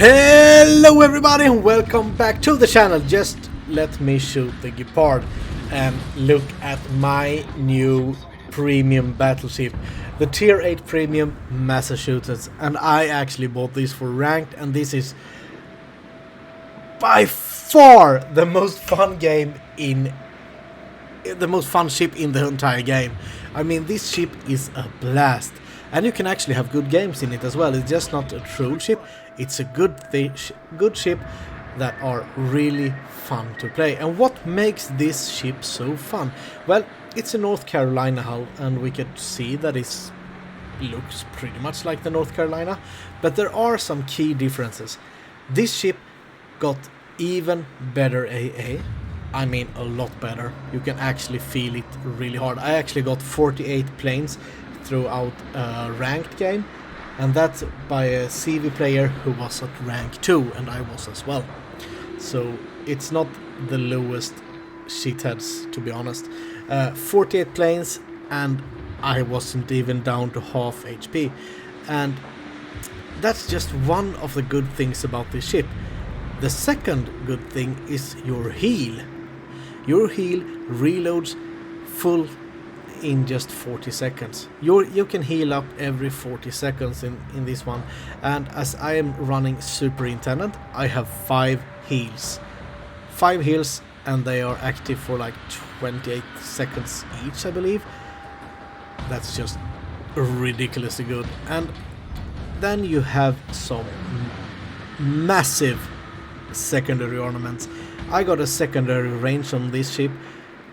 Hello everybody and welcome back to the channel. Just let me shoot the guitar and look at my new premium battleship, the tier 8 premium Massa shooters, and I actually bought this for ranked, and this is by far the most fun game in the most fun ship in the entire game. I mean, this ship is a blast. And you can actually have good games in it as well. It's just not a troll ship. It's a good ship that are really fun to play. And what makes this ship so fun? Well, it's a North Carolina hull, and we could see that it looks pretty much like the North Carolina. But there are some key differences. This ship got even better AA. I mean, a lot better. You can actually feel it really hard. I actually got 48 planes throughout a ranked game, and that's by a CV player who was at rank 2, and I was as well. So it's not the lowest shitheads, to be honest. 48 planes, and I wasn't even down to half HP, and that's just one of the good things about this ship. The second good thing is your heal. Your heal reloads full in just 40 seconds. You can heal up every 40 seconds in this one, and as I am running superintendent, I have 5 heals. 5 heals, and they are active for like 28 seconds each, I believe. That's just ridiculously good. And then you have some massive secondary ornaments. I got a secondary range on this ship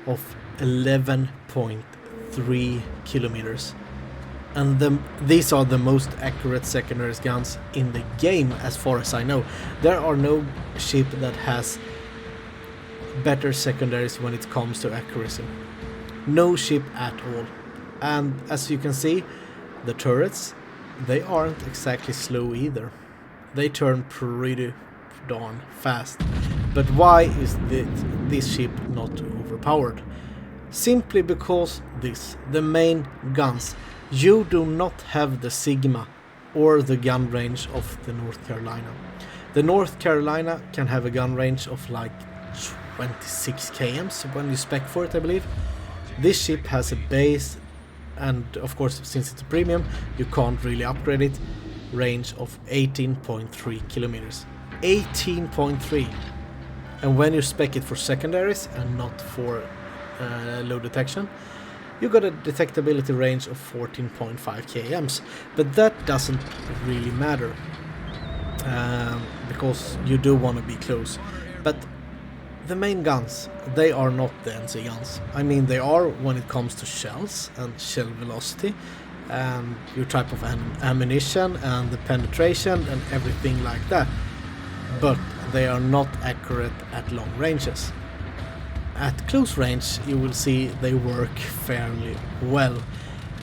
of 11.3 kilometers, and these are the most accurate secondary guns in the game as far as I know. There are no ship that has better secondaries when it comes to accuracy. No ship at all. And as you can see, the turrets, they aren't exactly slow either. They turn pretty darn fast. But why is this ship not overpowered? Simply because the main guns, you do not have the Sigma or the gun range of the North Carolina. The North Carolina can have a gun range of like 26 kms when you spec for it, I believe. This ship has a base, and of course, since it's a premium, you can't really upgrade it, range of 18.3 kilometers. 18.3. And when you spec it for secondaries and not for low detection, you got a detectability range of 14.5 kms, but that doesn't really matter because you do want to be close. But the main guns, they are not the NC guns. I mean, they are when it comes to shells and shell velocity and your type of ammunition and the penetration and everything like that, but they are not accurate at long ranges. At close range, you will see they work fairly well.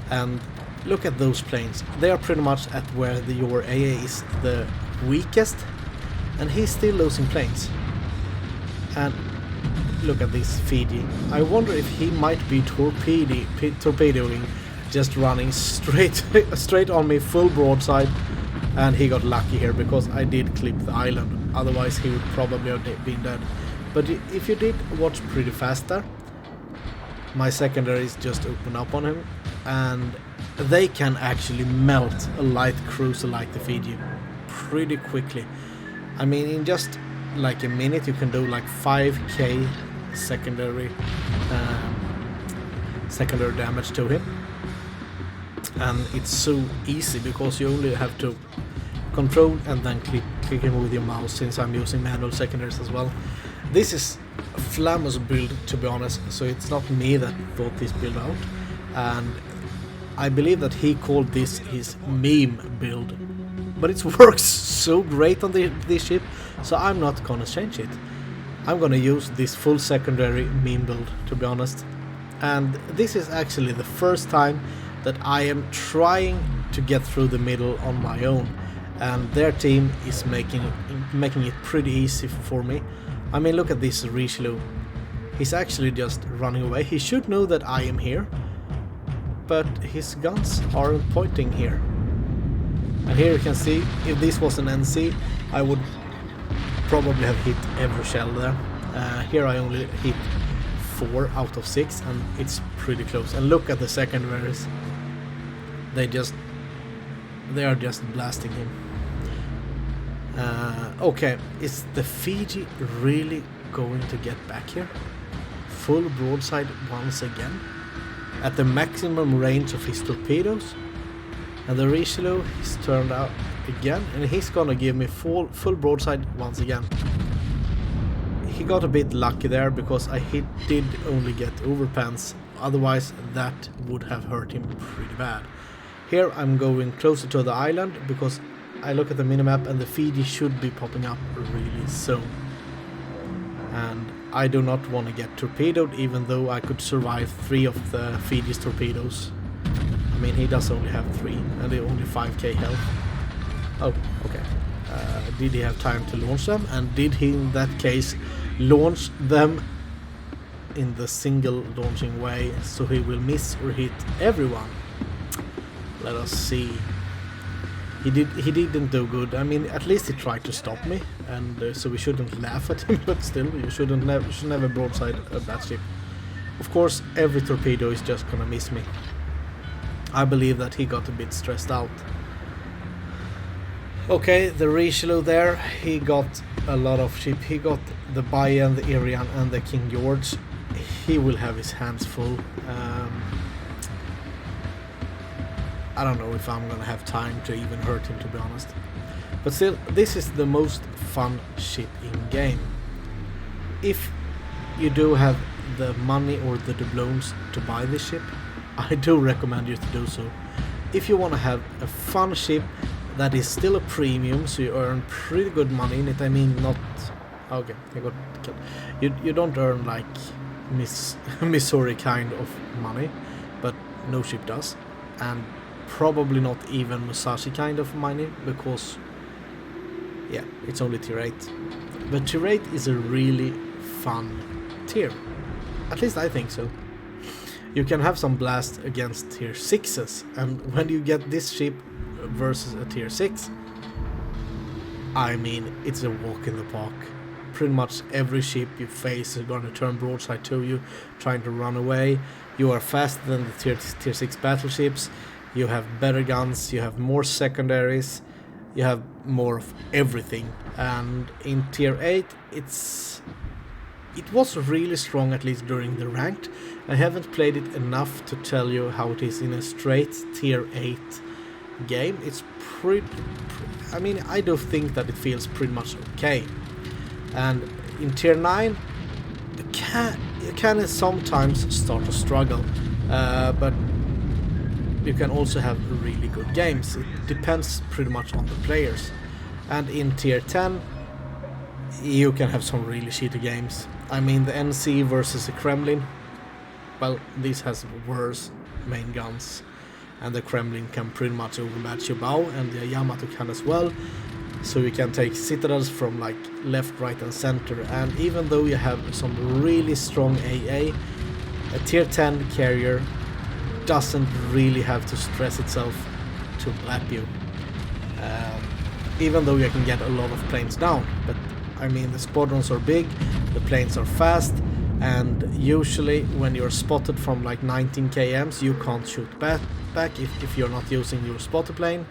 And look at those planes. They are pretty much at where your AA is the weakest, and he's still losing planes. And look at this Fiji. I wonder if he might be torpedoing, just running straight on me full broadside. And he got lucky here because I did clip the island. Otherwise he would probably have been dead. But if you did watch pretty fast there, my secondaries just open up on him, and they can actually melt a light cruiser like the Fiji pretty quickly. I mean, in just like a minute you can do like 5k secondary damage to him. And it's so easy because you only have to control and then click him with your mouse, since I'm using manual secondaries as well. This is a Flamus build, to be honest, so it's not me that thought this build out, and I believe that he called this his meme build, but it works so great on this ship, so I'm not gonna change it. I'm gonna use this full secondary meme build, to be honest. And this is actually the first time that I am trying to get through the middle on my own, and their team is making it pretty easy for me. I mean, look at this Richelieu. He's actually just running away. He should know that I am here, but his guns aren't pointing here. And here you can see, if this was an NC, I would probably have hit every shell there. Here I only hit 4 out of 6, and it's pretty close. And look at the secondaries. They are just blasting him. Okay, is the Fiji really going to get back here? Full broadside once again, at the maximum range of his torpedoes. And the Richelieu is turned out again, and he's gonna give me full broadside once again. He got a bit lucky there because I did only get overpants, otherwise that would have hurt him pretty bad. Here I'm going closer to the island because I look at the minimap and the Fiji should be popping up really soon. And I do not want to get torpedoed, even though I could survive 3 of the Fiji's torpedoes. I mean, he does only have 3 and they only 5k health. Oh, okay. Did he have time to launch them? And did he, in that case, launch them in the single launching way, so he will miss or hit everyone? Let us see. He didn't do good. I mean, at least he tried to stop me, and so we shouldn't laugh at him. But still, you should never broadside a battleship. Of course, every torpedo is just gonna miss me. I believe that he got a bit stressed out. Okay, the Richelieu there, he got a lot of ship. He got the Bayan, the Irian, and the King George. He will have his hands full. I don't know if I'm gonna have time to even hurt him, to be honest. But still, this is the most fun ship in game. If you do have the money or the doubloons to buy this ship, I do recommend you to do so. If you want to have a fun ship that is still a premium, so you earn pretty good money in it. I mean, not... Okay, I got killed. You don't earn like Missouri kind of money, but no ship does. And probably not even Musashi kind of money, because yeah, it's only tier 8. But tier 8 is a really fun tier. At least I think so. You can have some blast against tier 6s, and when you get this ship versus a tier 6, I mean, it's a walk in the park. Pretty much every ship you face is going to turn broadside to you, trying to run away. You are faster than the tier 6 battleships. You have better guns, you have more secondaries, you have more of everything. And in tier 8, it was really strong, at least during the ranked. I haven't played it enough to tell you how it is in a straight tier 8 game. It's pretty I mean, I do think that it feels pretty much okay. And in tier 9, you can sometimes start to struggle, but you can also have really good games. It depends pretty much on the players. And in tier 10, you can have some really shitty games. I mean, the NC versus the Kremlin, well, this has worse main guns, and the Kremlin can pretty much overmatch your bow, and the Yamato can as well. So you can take citadels from like left, right and center. And even though you have some really strong AA, a tier 10 carrier doesn't really have to stress itself to lap you. Even though you can get a lot of planes down. But I mean, the squadrons are big, the planes are fast, and usually when you're spotted from like 19 kms, you can't shoot back if you're not using your spotter plane.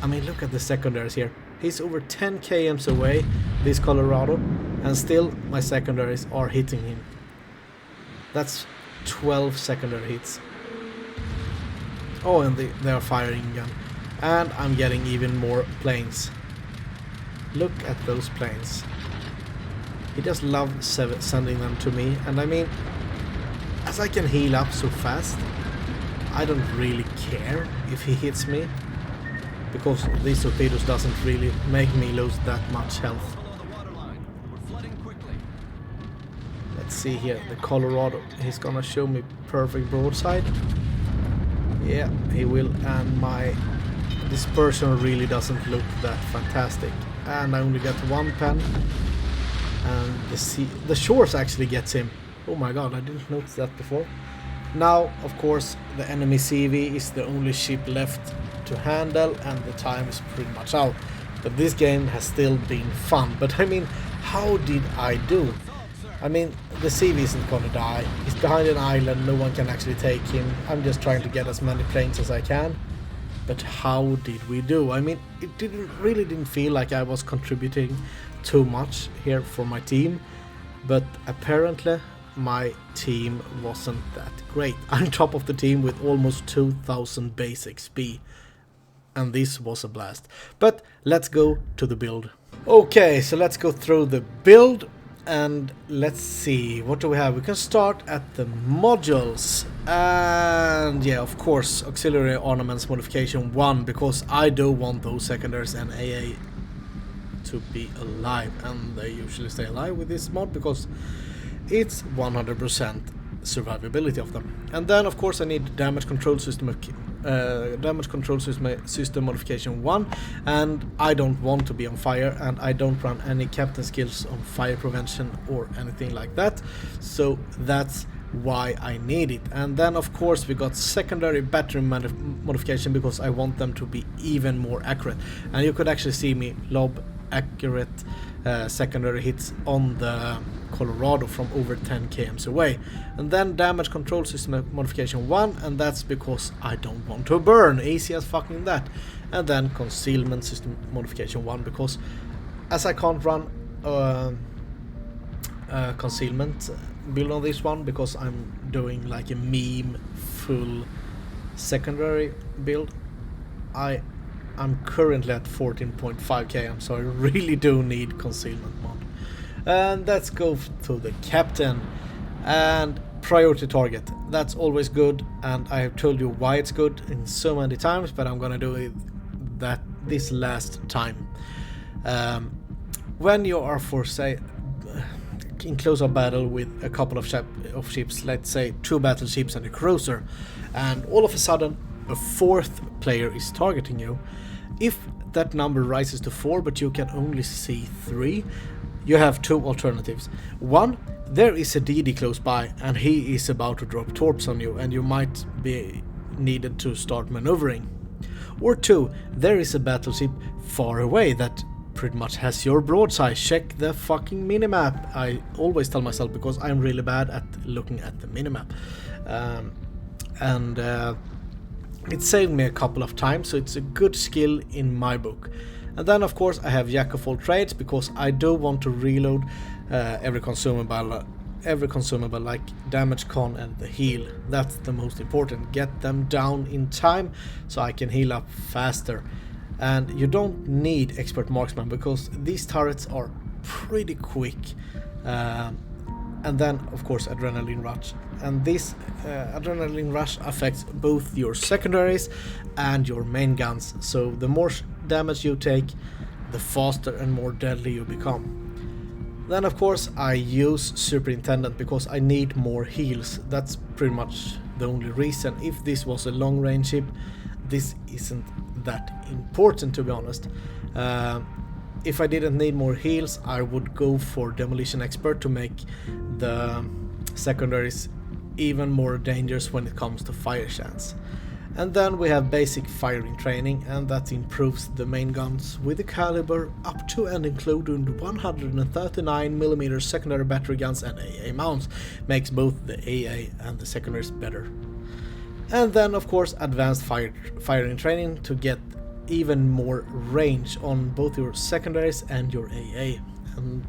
I mean, look at the secondaries here. He's over 10 kms away, this Colorado, and still my secondaries are hitting him. That's 12 secondary hits. Oh, and they are firing again. And I'm getting even more planes. Look at those planes. He just loves sending them to me. And I mean, as I can heal up so fast, I don't really care if he hits me, because these torpedoes doesn't really make me lose that much health. Let's see here, the Colorado. He's gonna show me perfect broadside. Yeah, he will, and my dispersion really doesn't look that fantastic. And I only got 1 pen, and the shores actually gets him. Oh my god, I didn't notice that before. Now, of course, the enemy CV is the only ship left to handle, and the time is pretty much out. But this game has still been fun. But I mean, how did I do? I mean, the CV isn't gonna die. He's behind an island, no one can actually take him. I'm just trying to get as many planes as I can. But how did we do? I mean, it really didn't feel like I was contributing too much here for my team. But apparently my team wasn't that great. I'm top of the team with almost 2000 base XP. And this was a blast. But let's go to the build. Okay, so let's go through the build. And let's see, what do we have? We can start at the modules. And yeah, of course, auxiliary ornaments modification 1, because I do want those secondaries and AA to be alive. And they usually stay alive with this mod because it's 100% survivability of them. And then of course I need damage control system system modification 1, and I don't want to be on fire, and I don't run any captain skills on fire prevention or anything like that, so that's why I need it. And then of course we got secondary battery modification because I want them to be even more accurate, and you could actually see me lob accurate secondary hits on the Colorado from over 10 km away. And then damage control system modification 1, and that's because I don't want to burn, easy as fucking that. And then concealment system modification 1, because as I can't run concealment build on this one because I'm doing like a meme full secondary build, I'm currently at 14.5 km, so I really do need concealment mod. And let's go to the captain and priority target. That's always good, and I have told you why it's good in so many times, but I'm gonna do it this last time. When you are in close-up battle with a couple of ships, let's say 2 battleships and a cruiser, and all of a sudden a 4th player is targeting you. If that number rises to 4 but you can only see 3, you have 2 alternatives. 1, there is a DD close by and he is about to drop torps on you and you might be needed to start maneuvering. Or 2, there is a battleship far away that pretty much has your broadside. Check the fucking minimap. I always tell myself because I'm really bad at looking at the minimap. It saved me a couple of times, so it's a good skill in my book. And then of course I have jack of all trades because I do want to reload every consumable like damage con and the heal. That's the most important. Get them down in time so I can heal up faster. And you don't need expert marksman because these turrets are pretty quick. And then of course adrenaline rush, and this adrenaline rush affects both your secondaries and your main guns, so the more damage you take, the faster and more deadly you become. Then of course I use superintendent because I need more heals. That's pretty much the only reason. If this was a long range ship, this isn't that important, to be honest. If I didn't need more heals, I would go for demolition expert to make the secondaries even more dangerous when it comes to fire chance. And then we have basic firing training, and that improves the main guns with a caliber up to and including 139mm secondary battery guns and AA mounts. Makes both the AA and the secondaries better. And then of course advanced firing training to get even more range on both your secondaries and your AA, and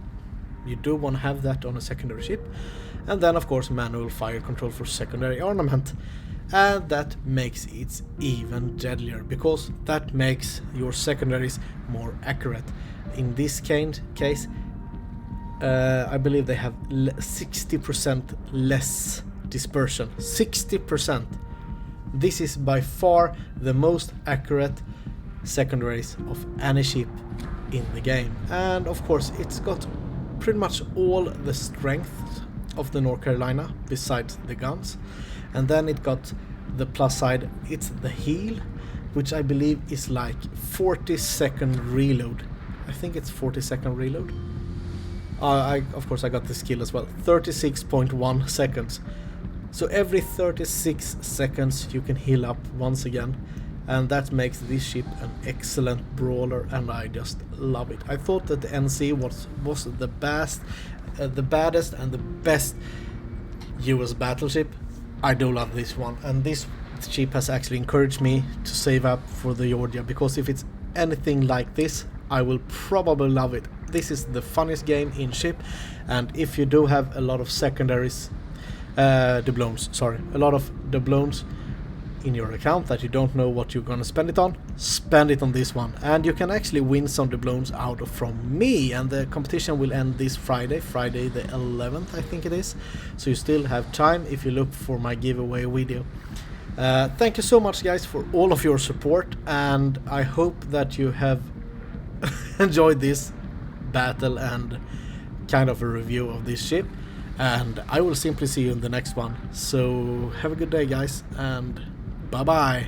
you do want to have that on a secondary ship. And then of course manual fire control for secondary armament, and that makes it even deadlier because that makes your secondaries more accurate. In this case I believe they have 60% less dispersion. 60%. This is by far the most accurate secondaries of any ship in the game, and of course it's got pretty much all the strength of the North Carolina besides the guns. And then it got the plus side, it's the heal, which I believe is like 40-second reload. I think it's 40-second reload. Of course I got the skill as well, 36.1 seconds. So every 36 seconds you can heal up once again. and that makes this ship an excellent brawler, and I just love it. I thought that the NC was the baddest and the best US battleship. I do love this one, and this ship has actually encouraged me to save up for the Georgia, because if it's anything like this, I will probably love it. This is the funniest game in ship, and if you do have a lot of secondaries, doubloons, a lot of doubloons in your account that you don't know what you're gonna spend it on this one, and you can actually win some doubloons out from me. And the competition will end this Friday the 11th, I think it is, so you still have time if you look for my giveaway video. Thank you so much, guys, for all of your support, and I hope that you have enjoyed this battle and kind of a review of this ship, and I will simply see you in the next one. So have a good day, guys, and bye bye.